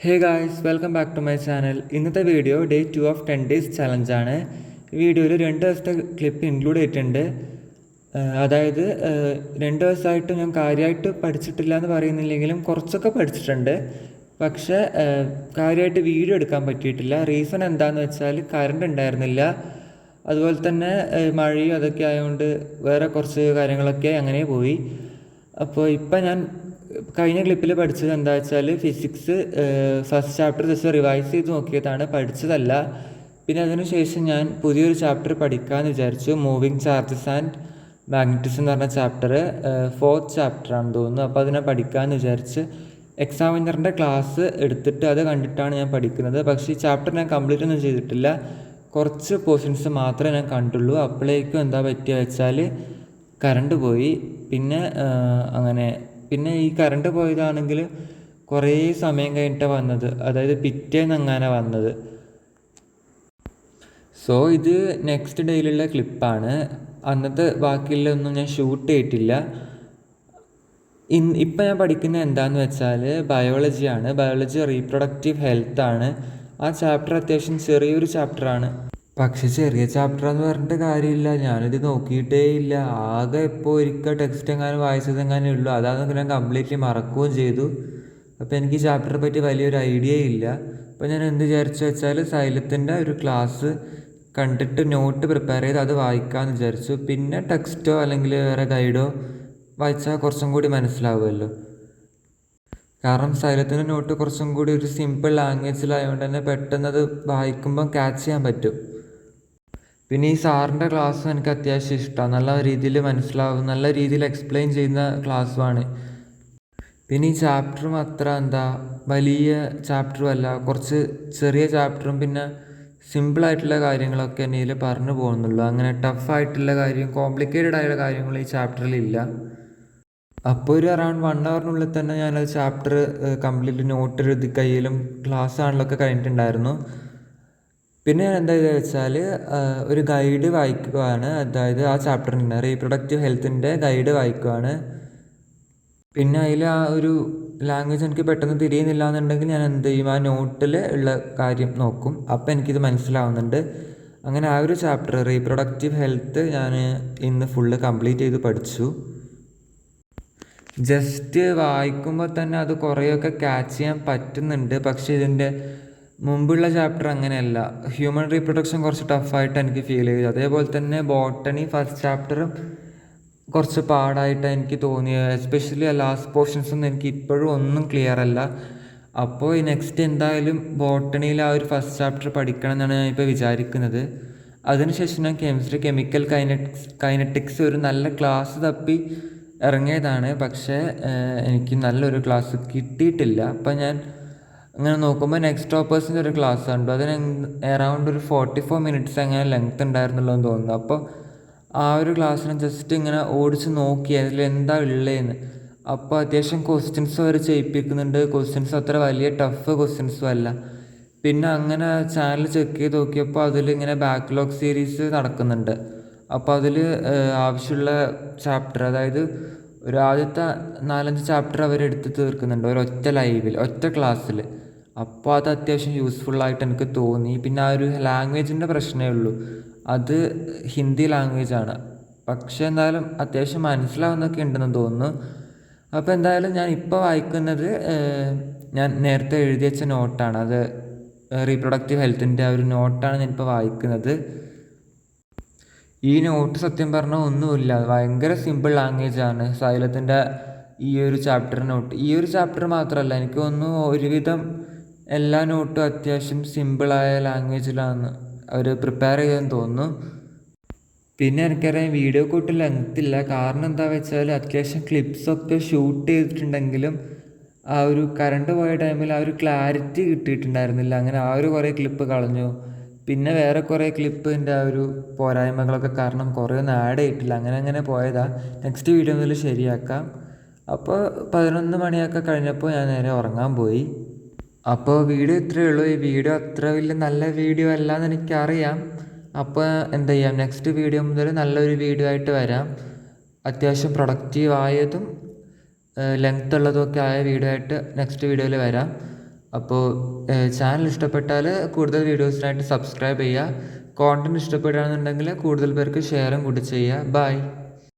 Hey guys, welcome back to my channel. ഇന്നത്തെ video day 2 of 10 days ചലഞ്ചാണ്. ഈ വീഡിയോയിൽ 2 ദിവസത്തെ ക്ലിപ്പ് ഇൻക്ലൂഡ് ചെയ്തിട്ടുണ്ട്. അതായത് 2 ദിവസമായിട്ട് ഞാൻ കാര്യമായിട്ട് പഠിച്ചിട്ടില്ല എന്ന് പറയുന്നില്ലെങ്കിലും കുറച്ചൊക്കെ പഠിച്ചിട്ടുണ്ട്. പക്ഷേ കാര്യമായിട്ട് വീഡിയോ എടുക്കാൻ പറ്റിയിട്ടില്ല. റീസൺ എന്താണെന്ന് വെച്ചാൽ കറണ്ട് ഉണ്ടായിരുന്നില്ല. അതുപോലെ തന്നെ മഴയും അതൊക്കെ ആയതുകൊണ്ട് വേറെ കുറച്ച് കാര്യങ്ങളൊക്കെ അങ്ങനെ പോയി. അപ്പോൾ ഇപ്പം ഞാൻ കഴിഞ്ഞ ക്ലിപ്പിൽ പഠിച്ചത് എന്താ വെച്ചാൽ physics first chapter just revise ചെയ്ത് നോക്കിയതാണ്, പഠിച്ചതല്ല. പിന്നെ അതിനുശേഷം ഞാൻ പുതിയൊരു ചാപ്റ്റർ പഠിക്കാമെന്ന് വിചാരിച്ചു. മൂവിങ് ചാർജസ് ആൻഡ് മാഗ്നറ്റിസം എന്ന് പറഞ്ഞ ചാപ്റ്റർ 4th ചാപ്റ്ററാണെന്ന് തോന്നുന്നു. അപ്പോൾ അതിനെ പഠിക്കാമെന്ന് വിചാരിച്ച് എക്സാമിനറിൻ്റെ ക്ലാസ് എടുത്തിട്ട് അത് കണ്ടിട്ടാണ് ഞാൻ പഠിക്കുന്നത്. പക്ഷേ ഈ ചാപ്റ്റർ ഞാൻ കംപ്ലീറ്റ് ഒന്നും ചെയ്തിട്ടില്ല. കുറച്ച് പോർഷൻസ് മാത്രമേ ഞാൻ കണ്ടുള്ളൂ. അപ്പോഴേക്കും എന്താ പറ്റിയ വെച്ചാൽ കറണ്ട് പോയി. പിന്നെ ഈ കറണ്ട് പോയതാണെങ്കിൽ കുറേ സമയം കഴിഞ്ഞിട്ടാണ് വന്നത്, അതായത് പിറ്റേന്ന് അങ്ങനെ വന്നത്. സോ ഇത് നെക്സ്റ്റ് ഡേയിലുള്ള ക്ലിപ്പാണ്. അന്നത്തെ ബാക്കിയുള്ളതൊന്നും ഞാൻ ഷൂട്ട് ചെയ്തിട്ടില്ല. ഇപ്പം ഞാൻ പഠിക്കുന്നത് എന്താണെന്ന് വെച്ചാൽ ബയോളജിയാണ്. Biology reproductive ഹെൽത്താണ്. ആ ചാപ്റ്റർ അത്യാവശ്യം ചെറിയൊരു ചാപ്റ്ററാണ്. പക്ഷെ ചെറിയ ചാപ്റ്റർ എന്ന് പറഞ്ഞിട്ട് കാര്യമില്ല. ഞാനിത് നോക്കിയിട്ടേ ഇല്ല. ആകെ ഇപ്പോൾ ഒരിക്കൽ ടെക്സ്റ്റ് എങ്ങാനും വായിച്ചതെങ്ങാനേ ഉള്ളൂ. അതാണെങ്കിൽ ഞാൻ കംപ്ലീറ്റ്ലി മറക്കുകയും ചെയ്തു. അപ്പോൾ എനിക്ക് ഈ ചാപ്റ്ററെ പറ്റി വലിയൊരു ഐഡിയ ഇല്ല. അപ്പോൾ ഞാൻ എന്ത് വിചാരിച്ചു വെച്ചാൽ സൈലത്തിൻ്റെ ഒരു ക്ലാസ് കണ്ടിട്ട് നോട്ട് പ്രിപ്പയർ ചെയ്ത് അത് വായിക്കാമെന്ന് വിചാരിച്ചു. പിന്നെ ടെക്സ്റ്റോ അല്ലെങ്കിൽ വേറെ ഗൈഡോ വായിച്ചാൽ കുറച്ചും കൂടി മനസ്സിലാവുമല്ലോ. കാരണം സൈലത്തിൻ്റെ നോട്ട് കുറച്ചും കൂടി ഒരു സിമ്പിൾ ലാംഗ്വേജിലായതുകൊണ്ട് തന്നെ പെട്ടെന്ന് അത് വായിക്കുമ്പം ക്യാച്ച് ചെയ്യാൻ പറ്റും. പിന്നെ ഈ സാറിൻ്റെ ക്ലാസ്സും എനിക്ക് അത്യാവശ്യം ഇഷ്ടമാണ്. നല്ല രീതിയിൽ മനസ്സിലാവും, നല്ല രീതിയിൽ എക്സ്പ്ലെയിൻ ചെയ്യുന്ന ക്ലാസ്സുമാണ്. പിന്നെ ഈ ചാപ്റ്ററും അത്ര വലിയ ചാപ്റ്ററും അല്ല, കുറച്ച് ചെറിയ ചാപ്റ്ററും പിന്നെ സിമ്പിളായിട്ടുള്ള കാര്യങ്ങളൊക്കെ തന്നെ ഇതിൽ പറഞ്ഞു പോകുന്നുള്ളൂ. അങ്ങനെ ടഫായിട്ടുള്ള കാര്യം, കോംപ്ലിക്കേറ്റഡ് ആയിട്ടുള്ള കാര്യങ്ങൾ ഈ ചാപ്റ്ററിലില്ല. അപ്പോൾ ഒരു അറൗണ്ട് 1 ഹവറിനുള്ളിൽ തന്നെ ഞാനത് ചാപ്റ്റർ കംപ്ലീറ്റ് നോട്ട് എഴുതി കയ്യിലും ക്ലാസ് ആണല്ലൊക്കെ കഴിഞ്ഞിട്ടുണ്ടായിരുന്നു. പിന്നെ ഞാൻ എന്താ ചെയ്തത് വെച്ചാൽ ഒരു ഗൈഡ് വായിക്കുകയാണ്. അതായത് ആ ചാപ്റ്ററിൻ്റെ റീപ്രൊഡക്റ്റീവ് ഹെൽത്തിൻ്റെ ഗൈഡ് വായിക്കുകയാണ്. പിന്നെ അതിൽ ആ ഒരു ലാംഗ്വേജ് എനിക്ക് പെട്ടെന്ന് തിരിയുന്നില്ല എന്നുണ്ടെങ്കിൽ ഞാൻ എന്ത് ചെയ്യും, ആ നോട്ടിൽ ഉള്ള കാര്യം നോക്കും. അപ്പോൾ എനിക്കിത് മനസ്സിലാവുന്നുണ്ട്. അങ്ങനെ ആ ഒരു ചാപ്റ്റർ റീപ്രൊഡക്റ്റീവ് ഹെൽത്ത് ഞാൻ ഇന്ന് ഫുള്ള് കംപ്ലീറ്റ് ചെയ്ത് പഠിച്ചു. ജസ്റ്റ് വായിക്കുമ്പോൾ തന്നെ അത് കുറേയൊക്കെ ക്യാച്ച് ചെയ്യാൻ പറ്റുന്നുണ്ട്. പക്ഷേ ഇതിൻ്റെ മുമ്പുള്ള ചാപ്റ്റർ അങ്ങനെയല്ല. ഹ്യൂമൻ റീപ്രൊഡക്ഷൻ കുറച്ച് ടഫായിട്ട് എനിക്ക് ഫീൽ ചെയ്തു. അതേപോലെ തന്നെ ബോട്ടണി ഫസ്റ്റ് ചാപ്റ്ററും കുറച്ച് പാടായിട്ടാണ് എനിക്ക് തോന്നിയത്. എസ്പെഷ്യലി ആ ലാസ്റ്റ് പോർഷൻസൊന്നും എനിക്ക് ഇപ്പോഴും ഒന്നും ക്ലിയർ അല്ല. അപ്പോൾ ഈ നെക്സ്റ്റ് എന്തായാലും ബോട്ടണിയിൽ ആ ഒരു ഫസ്റ്റ് ചാപ്റ്റർ പഠിക്കണം എന്നാണ് ഞാൻ ഇപ്പോൾ വിചാരിക്കുന്നത്. അതിനുശേഷം ഞാൻ കെമിസ്ട്രി കെമിക്കൽ കൈനറ്റിക്സ് ഒരു നല്ല ക്ലാസ് തപ്പി ഇറങ്ങിയതാണ്. പക്ഷേ എനിക്ക് നല്ലൊരു ക്ലാസ് കിട്ടിയിട്ടില്ല. അപ്പം ഞാൻ അങ്ങനെ നോക്കുമ്പോൾ നെക്സ്റ്റ് ടോപ്പേഴ്സിൻ്റെ ഒരു ക്ലാസ് കണ്ടു. അതിന് അറൗണ്ട് ഒരു 44 മിനിറ്റ്സ് അങ്ങനെ ലെങ്ത് ഉണ്ടായിരുന്നുള്ളൂ എന്ന് തോന്നുന്നു. അപ്പോൾ ആ ഒരു ക്ലാസ്സിന് ജസ്റ്റ് ഇങ്ങനെ ഓടിച്ച് നോക്കി അതിൽ എന്താ ഉള്ളതെന്ന്. അപ്പോൾ അത്യാവശ്യം ക്വസ്റ്റ്യൻസ് അവർ ചെയ്യിപ്പിക്കുന്നുണ്ട്. ക്വസ്റ്റ്യൻസ് അത്ര വലിയ ടഫ് ക്വസ്റ്റ്യൻസും അല്ല. പിന്നെ അങ്ങനെ ചാനൽ ചെക്ക് ചെയ്ത് നോക്കിയപ്പോൾ അതിലിങ്ങനെ ബാക്ക്ലോഗ് സീരീസ് നടക്കുന്നുണ്ട്. അപ്പോൾ അതിൽ ആവശ്യമുള്ള ചാപ്റ്റർ, അതായത് ഒരു ആദ്യത്തെ 4-5 ചാപ്റ്റർ അവരെടുത്ത് തീർക്കുന്നുണ്ട് ഒരൊറ്റ ലൈവിൽ, ഒറ്റ ക്ലാസ്സിൽ. അപ്പോൾ അത് അത്യാവശ്യം യൂസ്ഫുള്ളായിട്ട് എനിക്ക് തോന്നി. പിന്നെ ആ ഒരു ലാംഗ്വേജിൻ്റെ പ്രശ്നമേ ഉള്ളൂ, അത് ഹിന്ദി ലാംഗ്വേജാണ്. പക്ഷേ എന്തായാലും അത്യാവശ്യം മനസ്സിലാവുന്നൊക്കെ ഉണ്ടെന്ന് തോന്നുന്നു. അപ്പോൾ എന്തായാലും ഞാൻ ഇപ്പോൾ വായിക്കുന്നത് ഞാൻ നേരത്തെ എഴുതി വെച്ച നോട്ടാണ്. അത് റീപ്രൊഡക്റ്റീവ് ഹെൽത്തിൻ്റെ ആ ഒരു നോട്ടാണ് ഞാനിപ്പോൾ വായിക്കുന്നത്. ഈ നോട്ട് സത്യം പറഞ്ഞാൽ ഒന്നുമില്ല, ഭയങ്കര സിമ്പിൾ ലാംഗ്വേജാണ് സൈലത്തിൻ്റെ ഈ ഒരു ചാപ്റ്റർ നോട്ട്. ഈ ഒരു ചാപ്റ്റർ മാത്രമല്ല, എനിക്ക് തോന്നുന്നു ഒരുവിധം എല്ലാ നോട്ടും അത്യാവശ്യം സിമ്പിളായ ലാംഗ്വേജിലാണ് അവർ പ്രിപ്പയർ ചെയ്തതെന്ന് തോന്നുന്നു. പിന്നെ എനിക്കറിയാം വീഡിയോ കൂട്ട് ലെങ്ത്തില്ല. കാരണം എന്താ വെച്ചാൽ അത്യാവശ്യം ക്ലിപ്സൊക്കെ ഷൂട്ട് ചെയ്തിട്ടുണ്ടെങ്കിലും ആ ഒരു കറണ്ട് പോയ ടൈമിൽ ആ ഒരു ക്ലാരിറ്റി കിട്ടിയിട്ടുണ്ടായിരുന്നില്ല. അങ്ങനെ ആ ഒരു കുറേ ക്ലിപ്പ് കളഞ്ഞു. പിന്നെ വേറെ കുറേ ക്ലിപ്പിൻ്റെ ആ ഒരു പോരായ്മകളൊക്കെ കാരണം കുറേ ഒന്നും ആഡ് ചെയ്തിട്ടില്ല. അങ്ങനെ പോയതാണ്. നെക്സ്റ്റ് വീഡിയോ മുതൽ ശരിയാക്കാം. അപ്പോൾ 11 മണിയൊക്കെ കഴിഞ്ഞപ്പോൾ ഞാൻ നേരെ ഉറങ്ങാൻ പോയി. അപ്പോൾ വീഡിയോ ഇത്രയേ ഉള്ളൂ. ഈ വീഡിയോ അത്ര വലിയ നല്ല വീഡിയോ അല്ല എന്ന് എനിക്കറിയാം. അപ്പോൾ എന്ത് ചെയ്യാം, നെക്സ്റ്റ് വീഡിയോ മുതൽ നല്ലൊരു വീഡിയോ ആയിട്ട് വരാം. അത്യാവശ്യം പ്രൊഡക്റ്റീവ് ആയതും ലെങ്ത് ഉള്ളതുമൊക്കെ ആയ വീഡിയോ ആയിട്ട് നെക്സ്റ്റ് വീഡിയോയിൽ വരാം. അപ്പോൾ ചാനൽ ഇഷ്ടപ്പെട്ടാൽ കൂടുതൽ വീഡിയോസിനായിട്ട് സബ്സ്ക്രൈബ് ചെയ്യുക. കോണ്ടൻറ്റ് ഇഷ്ടപ്പെടുകയാണെന്നുണ്ടെങ്കിൽ കൂടുതൽ പേർക്ക് ഷെയറും കൂടി ചെയ്യുക. ബൈ.